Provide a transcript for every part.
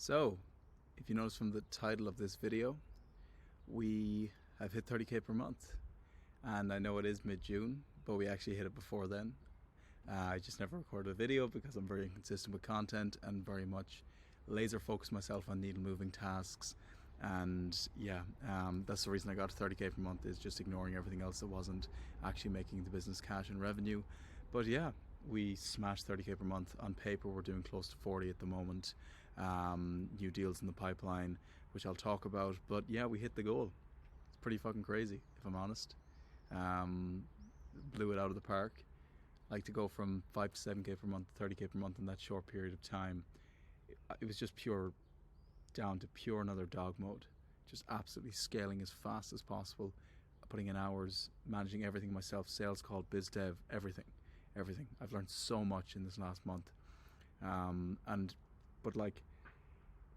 So, if you notice from the title of this video, we have hit 30k per month. And I know it is mid-June, but we actually hit it before then. I just never recorded a video because I'm very inconsistent with content and very much laser focused myself on needle moving tasks. And yeah, that's the reason I got to 30k per month, is just ignoring everything else that wasn't actually making the business cash and revenue. But yeah, we smashed 30k per month. On paper we're doing close to 40 at the moment. New deals in the pipeline, which I'll talk about, but yeah, we hit the goal. It's pretty fucking crazy, if I'm honest. Blew it out of the park. Like, to go from 5 to 7k per month, 30k per month in that short period of time, it was just down to pure another dog mode. Just absolutely scaling as fast as possible, putting in hours, managing everything myself, sales call, biz dev, everything. I've learned so much in this last month. But like,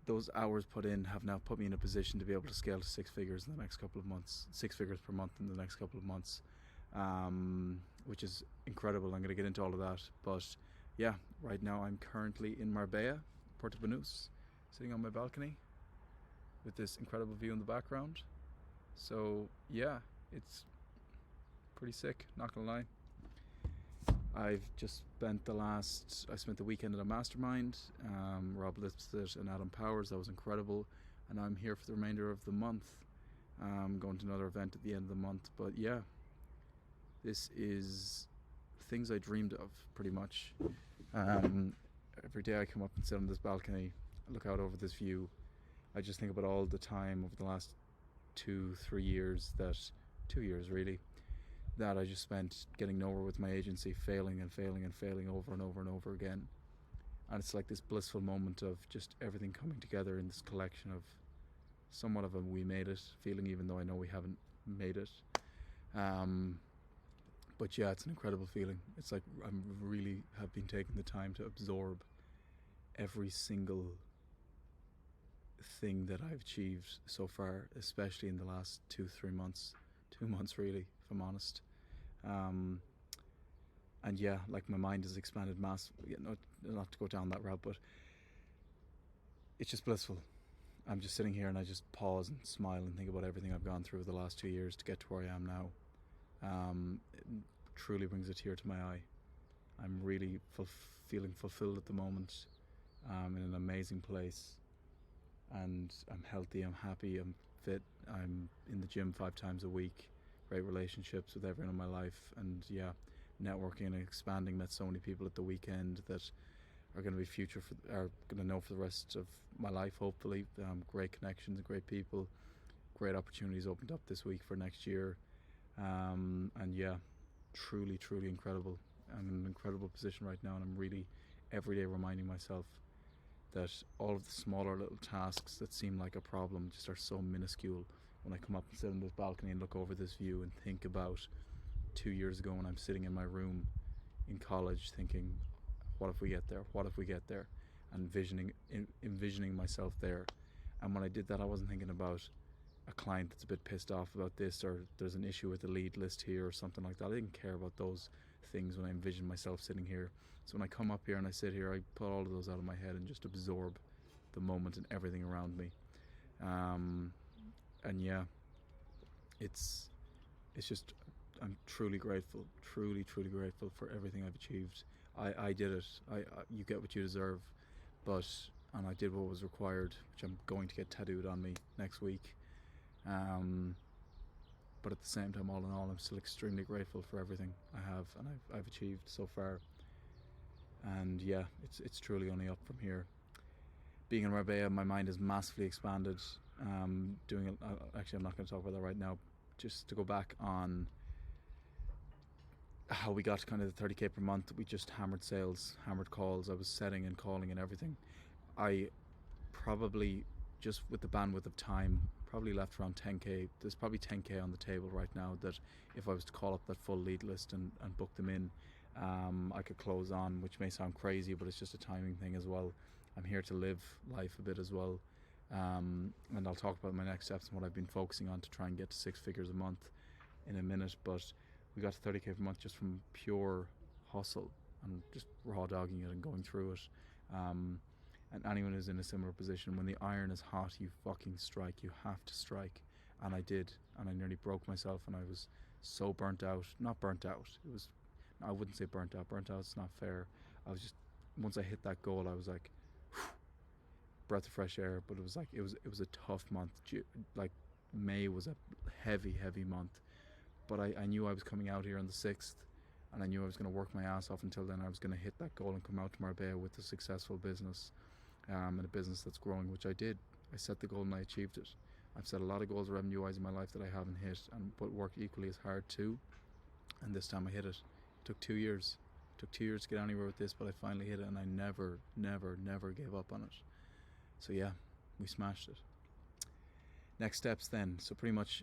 those hours put in have now put me in a position to be able to scale to 6 figures in the next couple of months, 6 figures per month in the next couple of months, which is incredible. I'm going to get into all of that. But yeah, right now I'm currently in Marbella, Puerto Banús, sitting on my balcony with this incredible view in the background. So yeah, it's pretty sick, not gonna lie. I spent the weekend at a mastermind, Rob Lipstead and Adam Powers. That was incredible. And I'm here for the remainder of the month. Going to another event at the end of the month. But yeah, this is things I dreamed of, pretty much. Every day I come up and sit on this balcony, look out over this view. I just think about all the time over the last 2 years really, that I just spent getting nowhere with my agency, failing over and over again. And it's like this blissful moment of just everything coming together in this collection of somewhat of a we made it feeling, even though I know we haven't made it. But yeah, it's an incredible feeling. It's like I really have been taking the time to absorb every single thing that I've achieved so far, especially in the last 2 months, 2 months really, if I'm honest. And yeah, like, my mind has expanded massively. Not to go down that route, but it's just blissful. I'm just sitting here and I just pause and smile and think about everything I've gone through the last 2 years to get to where I am now. It truly brings a tear to my eye. I'm really feeling fulfilled at the moment. In an amazing place, and I'm healthy, I'm happy, I'm fit, I'm in the gym 5 times a week, great relationships with everyone in my life, and yeah, networking and expanding. Met so many people at the weekend that are going to be are going to know for the rest of my life, hopefully. Great connections and great people, great opportunities opened up this week for next year, and yeah, truly incredible. I'm in an incredible position right now, and I'm really every day reminding myself that all of the smaller little tasks that seem like a problem just are so minuscule when I come up and sit on this balcony and look over this view and think about 2 years ago when I'm sitting in my room in college thinking, what if we get there, and envisioning myself there. And when I did that, I wasn't thinking about a client that's a bit pissed off about this, or there's an issue with the lead list here or something like that. I didn't care about those things when I envisioned myself sitting here. So when I come up here and I sit here, I put all of those out of my head and just absorb the moment and everything around me. And yeah, it's just, I'm truly grateful for everything I've achieved. I did it. You get what you deserve, and I did what was required, which I'm going to get tattooed on me next week. But at the same time, all in all, I'm still extremely grateful for everything I have and I've achieved so far. And yeah, it's truly only up from here. Being in Marbella, my mind has massively expanded. Actually, I'm not going to talk about that right now. Just to go back on how we got to kind of the 30k per month, we just hammered sales, hammered calls. I was setting and calling and everything. I probably, just with the bandwidth of time, probably left around 10k. There's probably 10k on the table right now that if I was to call up that full lead list and book them in, I could close on, which may sound crazy, but it's just a timing thing as well. I'm here to live life a bit as well. And I'll talk about my next steps and what I've been focusing on to try and get to 6 figures a month in a minute. But we got to 30k per month just from pure hustle and just raw dogging it and going through it. And anyone who's in a similar position, when the iron is hot, you fucking strike. You have to strike. And I did. And I nearly broke myself, and I was so burnt out. Not burnt out. It was, I wouldn't say burnt out. Burnt out's not fair. I was just, once I hit that goal, I was like, whew, breath of fresh air. But it was like, it was a tough month. Like, May was a heavy month. But I knew I was coming out here on the 6th, and I knew I was going to work my ass off until then. I was going to hit that goal and come out to Marbella with a successful business, and a business that's growing, which I did. I set the goal and I achieved it. I've set a lot of goals revenue-wise in my life that I haven't hit, but worked equally as hard too. And this time I hit it. It took 2 years. It took 2 years to get anywhere with this, but I finally hit it, and I never gave up on it. So yeah, we smashed it. Next steps then. So pretty much,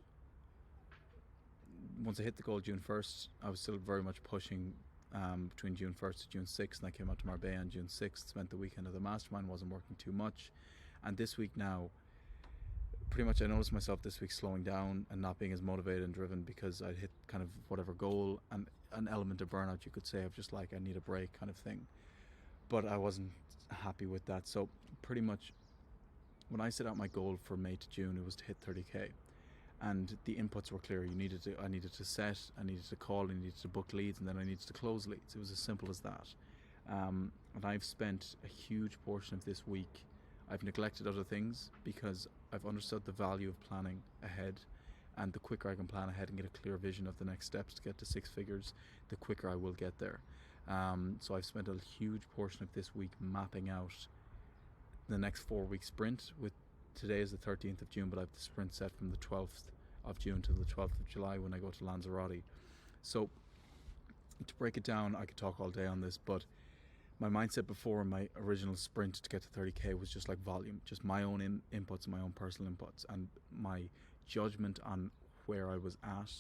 once I hit the goal June 1st, I was still very much pushing between June 1st to June 6th, and I came out to Marbella on June 6th, spent the weekend of the mastermind, wasn't working too much. And this week now, pretty much I noticed myself this week slowing down and not being as motivated and driven, because I'd hit kind of whatever goal, and an element of burnout, you could say, of just like, I need a break kind of thing. But I wasn't happy with that. So pretty much when I set out my goal for May to June, it was to hit 30k. And the inputs were clear. I needed to set, I needed to call, I needed to book leads, and then I needed to close leads. It was as simple as that. And I've spent a huge portion of this week, I've neglected other things because I've understood the value of planning ahead. And the quicker I can plan ahead and get a clear vision of the next steps to get to 6 figures, the quicker I will get there. So I've spent a huge portion of this week mapping out the next 4-week sprint. With today is the 13th of June, but I have the sprint set from the 12th of June to the 12th of July when I go to Lanzarote. So to break it down, I could talk all day on this, but my mindset before my original sprint to get to 30k was just like volume, just my own inputs and my own personal inputs, and my judgment on where I was at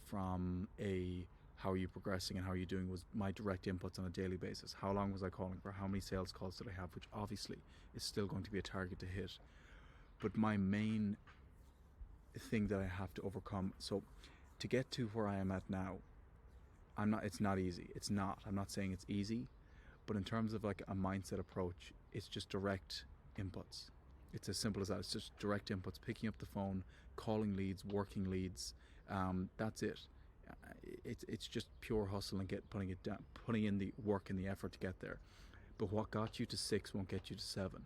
from a how are you progressing and how are you doing was my direct inputs on a daily basis. How long was I calling for? How many sales calls did I have? Which obviously is still going to be a target to hit. But my main thing that I have to overcome, so to get to where I am at now, it's not easy. It's not. I'm not saying it's easy, but in terms of like a mindset approach, it's just direct inputs. It's as simple as that. It's just direct inputs, picking up the phone, calling leads, working leads. That's it. It's just pure hustle and putting in the work and the effort to get there. But what got you to 6 won't get you to 7.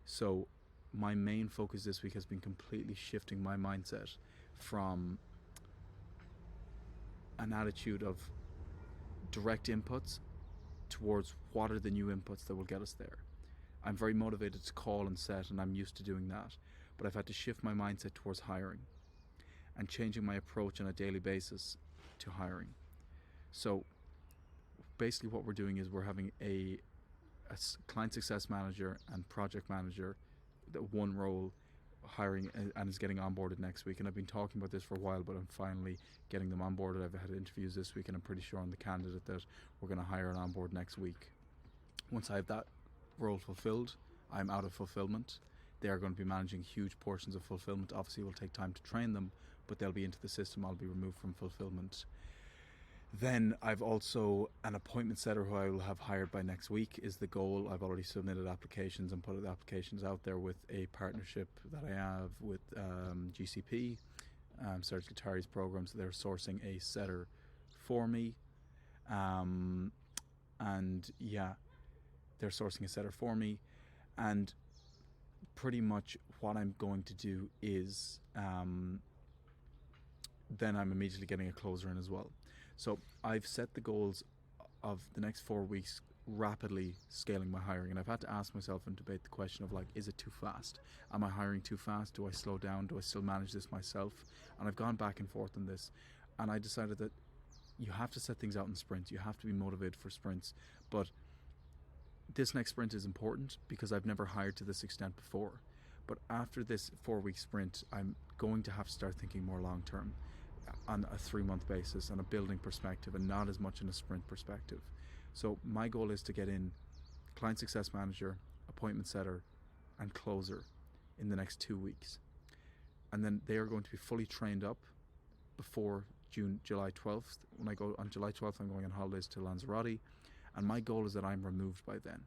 So my main focus this week has been completely shifting my mindset from an attitude of direct inputs towards what are the new inputs that will get us there. I'm very motivated to call and set, and I'm used to doing that, but I've had to shift my mindset towards hiring and changing my approach on a daily basis to hiring. So basically what we're doing is we're having a client success manager and project manager, that one role, hiring and is getting onboarded next week. And I've been talking about this for a while, but I'm finally getting them onboarded. I've had interviews this week, and I'm pretty sure on the candidate that we're going to hire and onboard next week. Once I have that role fulfilled, I'm out of fulfillment. They are going to be managing huge portions of fulfillment. Obviously, it will take time to train them, but they'll be into the system. I'll be removed from fulfillment. Then I've also an appointment setter who I will have hired by next week is the goal. I've already submitted applications and put the applications out there with a partnership that I have with GCP, Serge Guattari's program. So they're sourcing a setter for me. And yeah, they're sourcing a setter for me. And pretty much what I'm going to do is then I'm immediately getting a closer in as well. So I've set the goals of the next 4 weeks, rapidly scaling my hiring. And I've had to ask myself and debate the question of like, is it too fast? Am I hiring too fast? Do I slow down? Do I still manage this myself? And I've gone back and forth on this. And I decided that you have to set things out in sprints. You have to be motivated for sprints. But this next sprint is important because I've never hired to this extent before. But after this 4-week sprint, I'm going to have to start thinking more long term, on a 3-month basis, on a building perspective, and not as much in a sprint perspective. So my goal is to get in client success manager, appointment setter, and closer in the next 2 weeks. And then they are going to be fully trained up before July 12th. When I go on July 12th, I'm going on holidays to Lanzarote. And my goal is that I'm removed by then.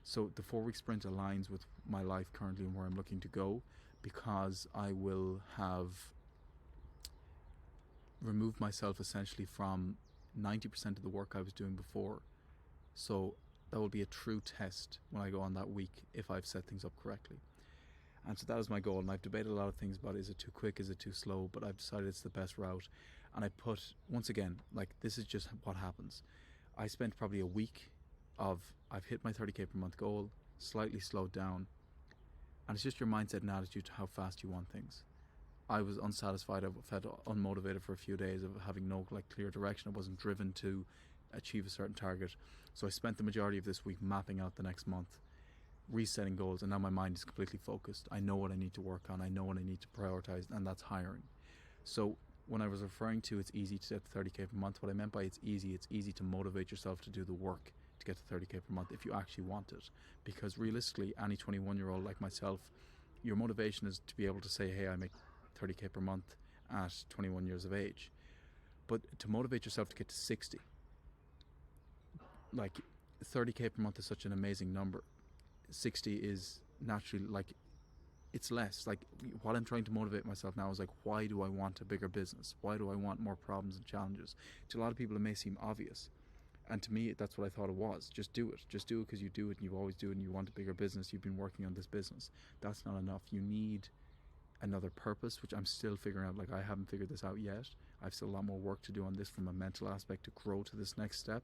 So the 4 week sprint aligns with my life currently and where I'm looking to go, because I will have removed myself essentially from 90% of the work I was doing before. So that will be a true test when I go on that week if I've set things up correctly. And so that is my goal, and I've debated a lot of things about, is it too quick, is it too slow, but I've decided it's the best route. And I put, once again, like, this is just what happens. I spent probably a week of, I've hit my 30k per month goal, slightly slowed down, and it's just your mindset and attitude to how fast you want things. I was unsatisfied, I felt unmotivated for a few days of having no clear direction. I wasn't driven to achieve a certain target. So I spent the majority of this week mapping out the next month, resetting goals, and now my mind is completely focused. I know what I need to work on, I know what I need to prioritize, and that's hiring. So when I was referring to it's easy to get 30k per month, what I meant by it's easy to motivate yourself to do the work to get to 30k per month if you actually want it. Because realistically, any 21-year-old like myself, your motivation is to be able to say, hey, I make 30k per month at 21 years of age. But to motivate yourself to get to 60, like 30k per month is such an amazing number. 60 is naturally, like, it's less. Like, what I'm trying to motivate myself now is like, why do I want a bigger business? Why do I want more problems and challenges? To a lot of people it may seem obvious, and to me that's what I thought it was. Just do it because you do it and you always do it, and you want a bigger business. You've been working on this business. That's not enough. You need another purpose, which I'm still figuring out. Like, I haven't figured this out yet. I've still a lot more work to do on this from a mental aspect to grow to this next step.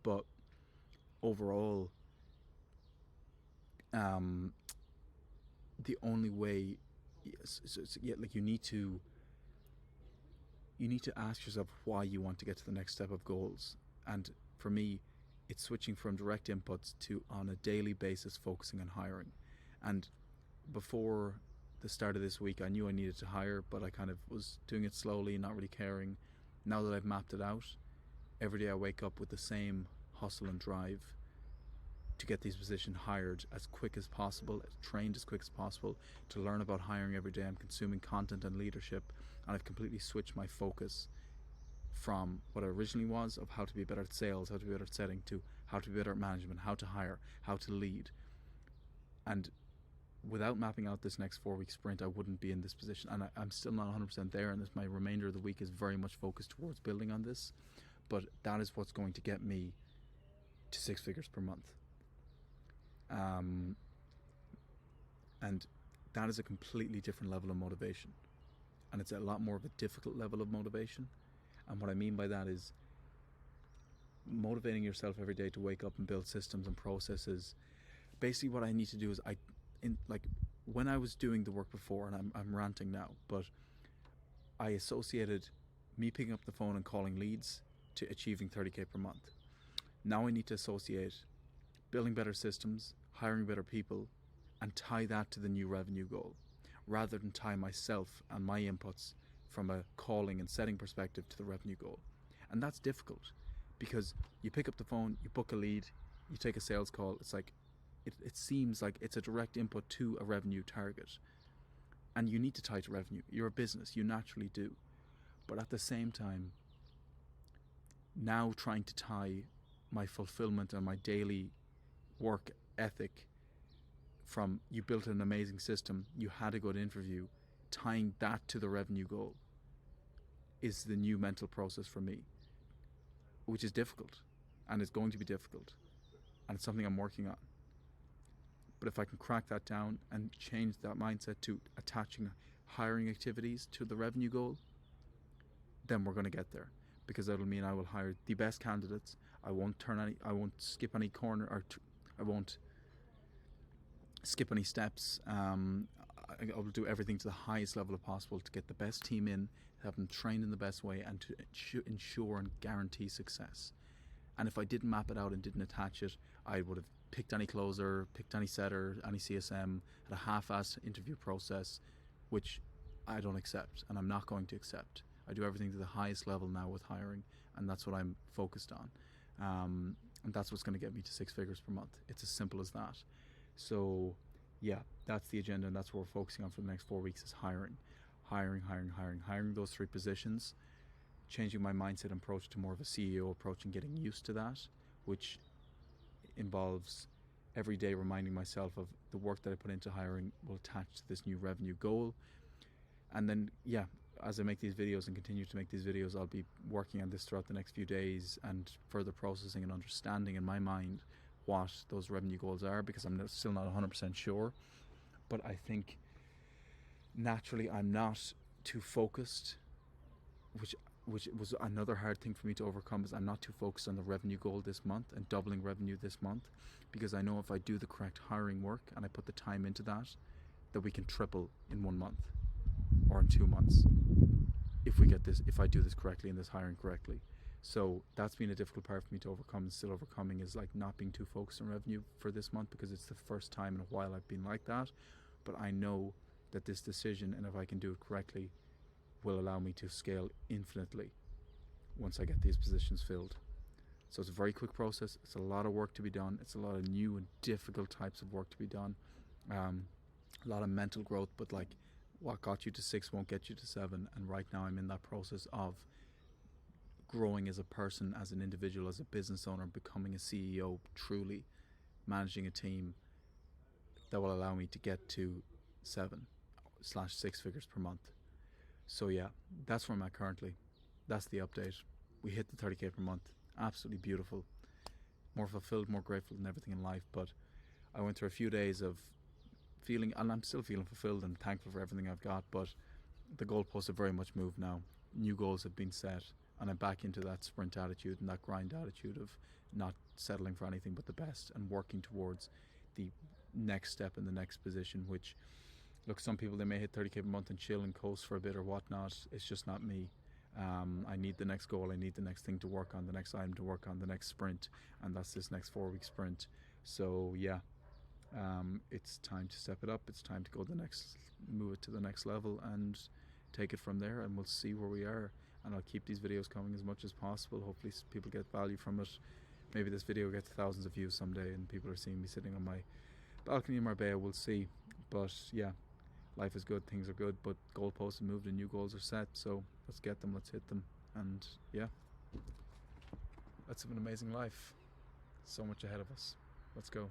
But overall, the only way, like, you need to ask yourself why you want to get to the next step of goals. And for me, it's switching from direct inputs to, on a daily basis, focusing on hiring. And before the start of this week, I knew I needed to hire, but I kind of was doing it slowly, not really caring. Now that I've mapped it out, every day I wake up with the same hustle and drive to get these positions hired as quick as possible, trained as quick as possible, to learn about hiring every day. I'm consuming content and leadership, and I've completely switched my focus from what I originally was, of how to be better at sales, how to be better at setting, to how to be better at management, how to hire, how to lead. And without mapping out this next 4 week sprint, I wouldn't be in this position. And I'm still not 100% there, and my remainder of the week is very much focused towards building on this. But that is what's going to get me to 6 figures per month. And that is a completely different level of motivation, and it's a lot more of a difficult level of motivation. And what I mean by that is motivating yourself every day to wake up and build systems and processes. Basically what I need to do is, when I was doing the work before, and I'm ranting now, but I associated me picking up the phone and calling leads to achieving 30k per month. Now I need to associate building better systems, hiring better people, and tie that to the new revenue goal, rather than tie myself and my inputs from a calling and setting perspective to the revenue goal. And that's difficult, because you pick up the phone, you book a lead, you take a sales call. It's like, it seems like it's a direct input to a revenue target, and you need to tie to revenue. You're a business, you naturally do. But at the same time, now trying to tie my fulfillment and my daily work ethic from, you built an amazing system, you had a good interview, tying that to the revenue goal is the new mental process for me, which is difficult, and it's going to be difficult, and it's something I'm working on. But if I can crack that down and change that mindset to attaching hiring activities to the revenue goal, then we're going to get there, because that'll mean I will hire the best candidates. I won't skip any corner, or I won't skip any steps. I will do everything to the highest level possible to get the best team in, have them trained in the best way, and to ensure and guarantee success. And if I didn't map it out and didn't attach it, I would have picked any closer, picked any setter, any CSM, had a half-assed interview process, which I don't accept, and I'm not going to accept. I do everything to the highest level now with hiring, and that's what I'm focused on. And that's what's going to get me to 6 figures per month. It's as simple as that. So yeah, that's the agenda, and that's what we're focusing on for the next 4 weeks, is hiring those 3 positions, changing my mindset approach to more of a CEO approach and getting used to that, which involves every day reminding myself of the work that I put into hiring will attach to this new revenue goal. And then, yeah, as I make these videos and continue to make these videos, I'll be working on this throughout the next few days and further processing and understanding in my mind what those revenue goals are, because I'm still not 100% sure. But I think naturally I'm not too focused, which was another hard thing for me to overcome, is I'm not too focused on the revenue goal this month and doubling revenue this month, because I know if I do the correct hiring work and I put the time into that we can triple in 1 month or in 2 months if I do this correctly and this hiring correctly. So that's been a difficult part for me to overcome, and still overcoming, is like not being too focused on revenue for this month, because it's the first time in a while I've been like that. But I know that this decision, and if I can do it correctly, will allow me to scale infinitely once I get these positions filled. So it's a very quick process. It's a lot of work to be done. It's a lot of new and difficult types of work to be done. A lot of mental growth, but like, what got you to 6 won't get you to 7. And right now I'm in that process of growing as a person, as an individual, as a business owner, becoming a CEO, truly managing a team that will allow me to get to 7/6 figures per month. So yeah, that's where I'm at currently. That's the update. We hit the 30k per month. Absolutely beautiful. More fulfilled, more grateful than everything in life. But I went through a few days of feeling, and I'm still feeling fulfilled and thankful for everything I've got, but the goalposts have very much moved now. New goals have been set, and I'm back into that sprint attitude and that grind attitude of not settling for anything but the best and working towards the next step in the next position, which, look, some people, they may hit 30k per month and chill and coast for a bit or whatnot. It's just not me. I need the next goal. I need the next thing to work on, the next item to work on, the next sprint, and that's this next 4-week sprint. So yeah, it's time to step it up. It's time to move it to the next level and take it from there, and we'll see where we are. And I'll keep these videos coming as much as possible. Hopefully people get value from it. Maybe this video gets thousands of views someday and people are seeing me sitting on my balcony in Marbella. We'll see. But yeah, life is good, things are good, but goalposts have moved and new goals are set, so let's get them, let's hit them, and yeah, let's have an amazing life. So much ahead of us. Let's go.